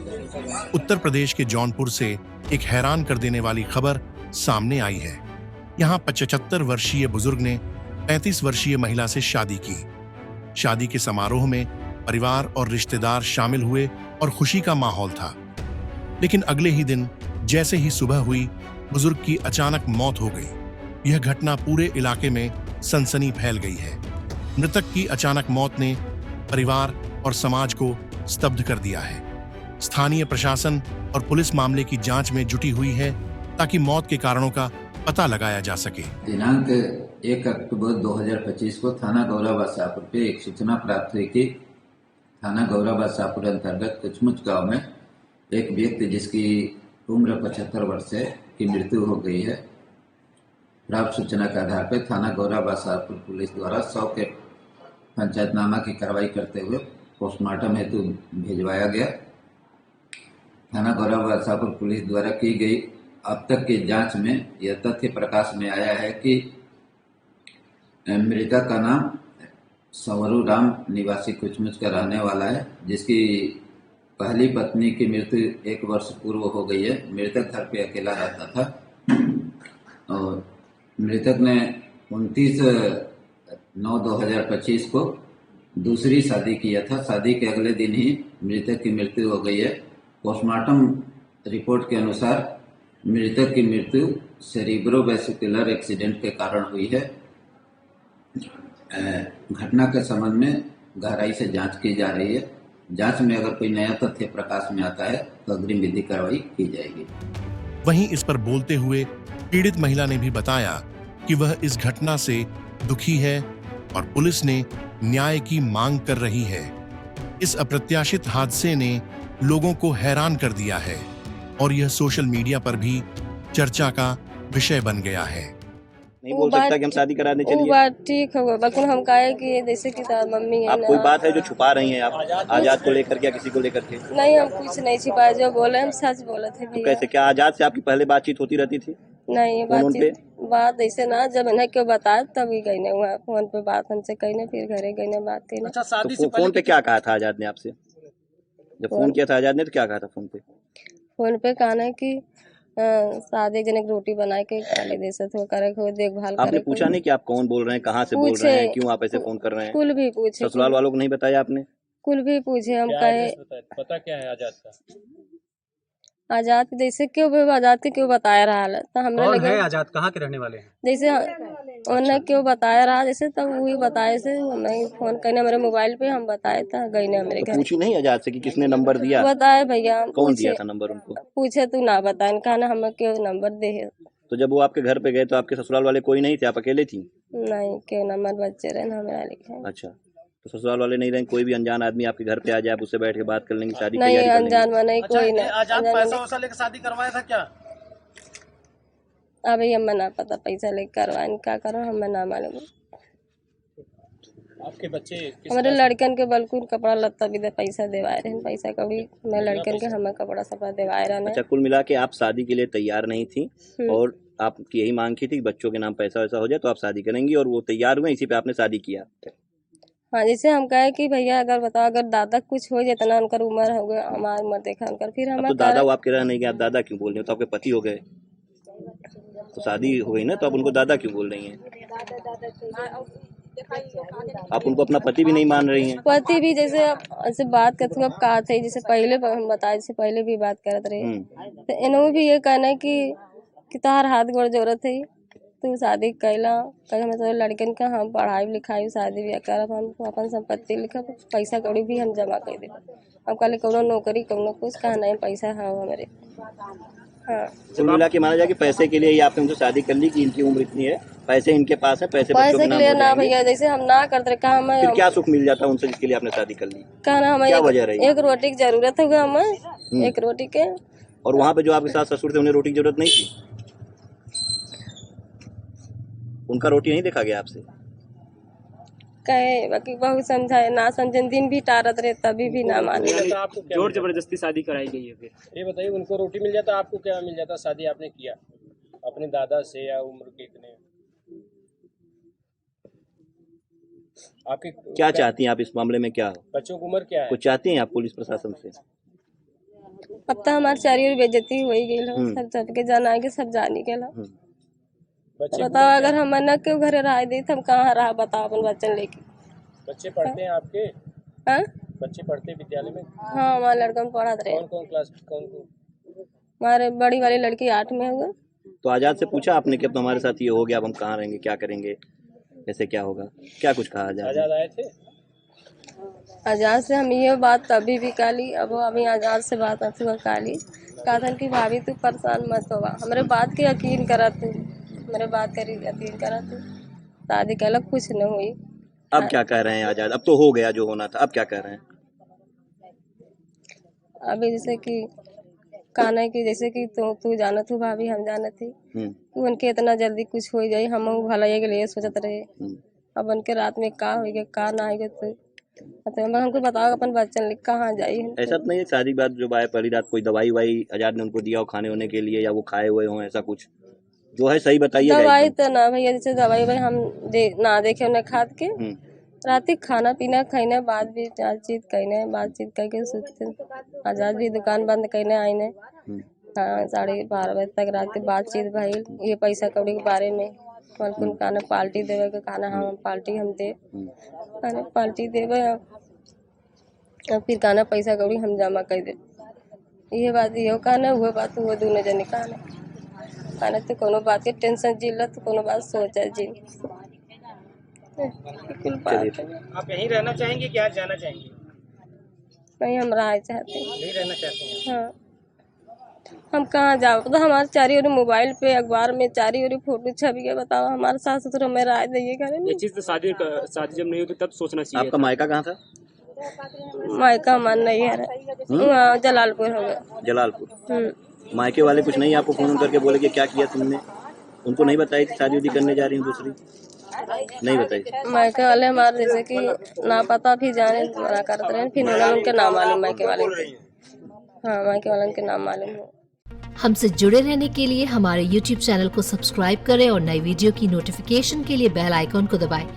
उत्तर प्रदेश के जौनपुर से एक हैरान कर देने वाली खबर सामने आई है। यहाँ 75 वर्षीय बुजुर्ग ने 35 वर्षीय महिला से शादी की। शादी के समारोह में परिवार और रिश्तेदार शामिल हुए और खुशी का माहौल था। लेकिन अगले ही दिन जैसे ही सुबह हुई, बुजुर्ग की अचानक मौत हो गई। यह घटना पूरे इलाके में सनसनी फैल गई है। मृतक की अचानक मौत ने परिवार और समाज को स्तब्ध कर दिया है। स्थानीय प्रशासन और पुलिस मामले की जांच में जुटी हुई है ताकि मौत के कारणों का पता लगाया जा सके। दिनांक 1 अक्टूबर 2025 को थाना गौराबाद शाहपुर पे एक सूचना प्राप्त हुई कि थाना गौराबाद शाहपुर अंतर्गत कुचमुच गांव में एक व्यक्ति जिसकी उम्र 75 वर्ष है की मृत्यु हो गई है। प्राप्त सूचना के आधार पर थाना गौराबाद शाहपुर पुलिस द्वारा 100 के पंचायतनामा की कार्रवाई करते हुए पोस्टमार्टम हेतु भिजवाया गया। थाना गौराबाद शाहपुर पुलिस द्वारा की गई अब तक की जांच में यह तथ्य प्रकाश में आया है कि मृतक का नाम संवरू राम निवासी कुचमुच का रहने वाला है, जिसकी पहली पत्नी की मृत्यु 1 वर्ष पूर्व हो गई है। मृतक घर पे अकेला रहता था और मृतक ने 29/9/2025 को दूसरी शादी किया था। शादी के अगले दिन ही मृतक की मृत्यु हो गई है। पोस्टमार्टम रिपोर्ट के अनुसार मृतक की मृत्यु सेरिब्रोवेस्कुलर एक्सीडेंट के कारण हुई है। घटना के संबंध में गहराई से जांच की जा रही है। जांच में अगर कोई नया तथ्य प्रकाश में आता है तो अग्रिम विधिक कार्रवाई की जाएगी। वहीं इस पर बोलते हुए पीड़ित महिला ने भी बताया कि वह इस घटना से दुखी है और पुलिस ने न्याय की मांग कर रही है। इस अप्रत्याशित हादसे ने लोगों को हैरान कर दिया है और यह सोशल मीडिया पर भी चर्चा का विषय बन गया है। नहीं बोल सकता कि हम शादी कराने चलिए। वो बात ठीक है, बल्कि हम कहे कि जैसे कि मम्मी है आप ना। कोई बात है जो छुपा रही हैं आप आजाद को लेकर के या किसी को लेकर के? नहीं, हम कुछ नहीं छिपाए, जो बोले हम सच बोले थे तो भैया। कैसे, क्या आजाद से आपकी पहले बातचीत होती रहती थी? नहीं, बात ऐसे ना, जब इन्हें क्यों बताया तभी गई नहीं हुआ। फोन पे बात हमसे कही नहीं, फिर घरे गई नहीं, बात की नहीं। अच्छा, शादी से फोन पे क्या कहा था आजाद ने आपसे? जब फोन किया था आजाद ने तो क्या कहा था फोन पे? फोन पे कहना कि शादी जन रोटी बना के खाली दे सकते हो, करे हो देखभाल करे। आपने पूछा नहीं कि आप कौन बोल रहे हैं, कहाँ से बोल रहे हैं, क्यों आप ऐसे फोन कर रहे हैं? कुल भी पूछे। ससुराल वालों को नहीं बताया आपने? कुल भी पूछे, हम कहे पता क्या है आजाद का? आजाद जैसे क्यों आजाद के क्यों बताया रहा है, तो हमने लगे आजाद कहाँ के रहने वाले हैं? जैसे उन्हें क्यों बताया रहा, जैसे तब वही बताए से हमें फोन करने मेरे मोबाइल पे हम बताए था, गई ने मेरे तो घर। पूछी नहीं आजाद से कि किसने नंबर दिया? बताए भैया। कौन दिया था नंबर उनको? पूछे तू ना बताए, कहना हमें क्यों नंबर दे। तो जब वो आपके घर पे गए तो आपके ससुराल वाले कोई नहीं थे, आप अकेले थी? नहीं, क्यों नंबर बच्चे रहे हमारा लिखे। अच्छा, तो ससुराल वाले नहीं रहे, कोई भी अनजान आदमी आपके घर पे आ जाए, आप उससे बैठ के बात कर लेंगे, शादी नहीं, अनजान में नहीं, कोई नहीं। आजाद पैसा वैसा लेकर शादी करवाया था क्या? अभी हमें ना पता, पैसा लेकर करवाए क्या करो हमें ना मालूम। आपके बच्चे हमारे लड़कन के बल्कि कपड़ा लत्ता भी दे पैसा देवाए रहे, पैसा कभी हमारे लड़कन के हमें कपड़ा सपड़ा देवाए रहे। अच्छा, कुल मिला के आप शादी के लिए तैयार नहीं थी और आपकी यही मांग की थी कि बच्चों के नाम पैसा वैसा हो जाए तो आप शादी करेंगी, और वो तैयार हुए, इसी पे आपने शादी किया। हाँ, जैसे हम कहे कि भैया अगर बताओ, अगर दादा कुछ हो जाए ना, उनका उम्र हो गया, हमारी उम्र देखा उनका, फिर हम तो दादा वो आपके रह नहीं गए, आप दादा क्यों बोल रहे हो? तो आपके पति हो गए, तो शादी हो गई ना, तो आप उनको दादा क्यों बोल रही हैं? आप उनको अपना पति भी नहीं मान रही हैं? पति भी जैसे ऐसे बात करते अब कहा थे, जैसे पहले हम बताए, जैसे पहले भी बात करते रहे, तो इन्होंने भी ये कहना है कि तोहार हाथ गोड़ जरूरत है, तू शादी कैला कहीं हमें तो लड़कन का हम पढ़ाई लिखाई शादी भी करब, हम अपन संपत्ति लिखब, पैसा कौड़ी भी हम जमा कर देब। हम कहले कौनो नौकरी कौनो कुछ कहा नहीं, पैसा है हमारे। हाँ, कुल मिला के माना जाए कि पैसे के लिए ही आपने उनसे शादी कर ली कि इनकी उम्र इतनी है, पैसे इनके पास है, पैसे बच्चों के नाम लिए हो ना जाएंगे। भैया, जैसे हम ना करते कहा हमें फिर क्या सुख मिल जाता उनसे जिसके लिए आपने शादी कर ली? कहना हमें क्या वजह रही? एक रोटी की जरूरत होगा हमें, एक रोटी के। और वहाँ पे जो आपके साथ ससुर थे उन्हें रोटी की जरूरत नहीं थी? उनका रोटी नहीं देखा गया आपसे? कहे बाकी बहुत समझाए, ना समझे, दिन भी टारत रहे तभी भी ना माने। आपको जोर जबरदस्ती शादी कराई गई है। फिर ये बताइए, उनको रोटी मिल जाता, आपको क्या मिल जाता? शादी आपने किया अपने दादा से, या उम्र के इतने आपकी क्या चाहती हैं आप इस मामले में? क्या बच्चों की उम्र क्या है? कुछ चाहती हैं आप पुलिस प्रशासन से? अब तो हमारे चारी ओर बेइज्जती हो ही गई हो, सब सबके जाना के सब जानी के लो। बच्चे बताओ अगर हम न क्यों घरे रह दी तो हम कहाँ रहा, बताओ अपन बच्चन लेके। बच्चे पढ़ते हैं आपके? हाँ बच्चे पढ़ते हैं विद्यालय में? हाँ, हमारे लड़का में पढ़ा रहे। कौन कौन क्लास, कौन कौन? हमारे बड़ी वाली लड़की 8 में हुआ। तो आजाद से पूछा आपने कि अब तो हमारे साथ ये हो गया, अब हम कहाँ रहेंगे, क्या करेंगे, ऐसे क्या होगा, क्या कुछ कहा आजाद ने? आजाद आए थे? आजाद से हम ये बात तभी भी काली, अब अभी आजाद से बात नहीं हुआ काली। कहा था कि भाभी तू परेशान मत होगा, हमारे बात के यकीन करा तू, मेरे बात करी यकीन करा तू, शादी कहला कुछ न हुई। अब क्या कह रहे हैं आजाद? अब तो हो गया जो होना था, अब क्या कह रहे हैं? अभी जैसे कि कहना है कि जैसे कि तू जानत हो भाभी, हम जानत थी कि उनके इतना जल्दी कुछ हो जाए, हम भला के लिए सोचत रहे। अब उनके रात में का होगा का ना होगा तो हमको बताओ अपन बच्चन लिख कहाँ जाई। ऐसा तो नहीं है शादी के बाद जो आए पहली रात कोई दवाई वाई आजाद ने उनको दिया हो खाने होने के लिए, या वो खाए हुए हों, ऐसा कुछ जो है सही बताइए। दवाई तो ना भैया, जैसे दवाई भाई हम ना देखे उन्हें खाद के रात खाना पीना खाने बाद भी बातचीत करके सोचते। आजाद भी दुकान बंद करने आईने, हाँ 12:30 बजे तक रात के बातचीत भाई ये पैसा कौड़ी के बारे में। कौन खाना पार्टी देवे के खाना हम पार्टी हम दे खाना पार्टी देवे, और फिर खाना पैसा कौड़ी हम जमा कर दे। ये बात ये कहना वो बात वो दोनों जने कहना तो कोनो बात के टेंशन जिल तो कोनो बात सोचा जी। आप यहीं रहना चाहेंगे क्या जाना चाहेंगे? नहीं, हम रहा चाहते हैं। यहीं रहना चाहते हैं? हाँ, हम कहाँ जाओ तो हमारे चारी ओर मोबाइल पे अखबार में चारी ओर फोटो छपी है। बताओ हमारे सास ससुर हमें राय देंगे करे ये चीज तो शादी जब नहीं होती तब सोचना चाहिए। आपका मायका कहाँ था? मायका मन नहीं है, जलालपुर हो गया। जलालपुर। मायके वाले कुछ नहीं आपको फोन करके बोले कि क्या किया तुमने? उनको नहीं बताई थी शादी उदी करने जा रही हूँ दूसरी? नहीं बताई? मायके वाले हमारे जैसे कि ना पता भी जाने मना करते रहे, फिर उनके नाम मालूम मायके वाले। हाँ, मायके वाले के नाम मालूम है। हमसे जुड़े रहने के लिए हमारे YouTube चैनल को सब्सक्राइब करें और नई वीडियो की नोटिफिकेशन के लिए बेल आइकॉन को दबाएं।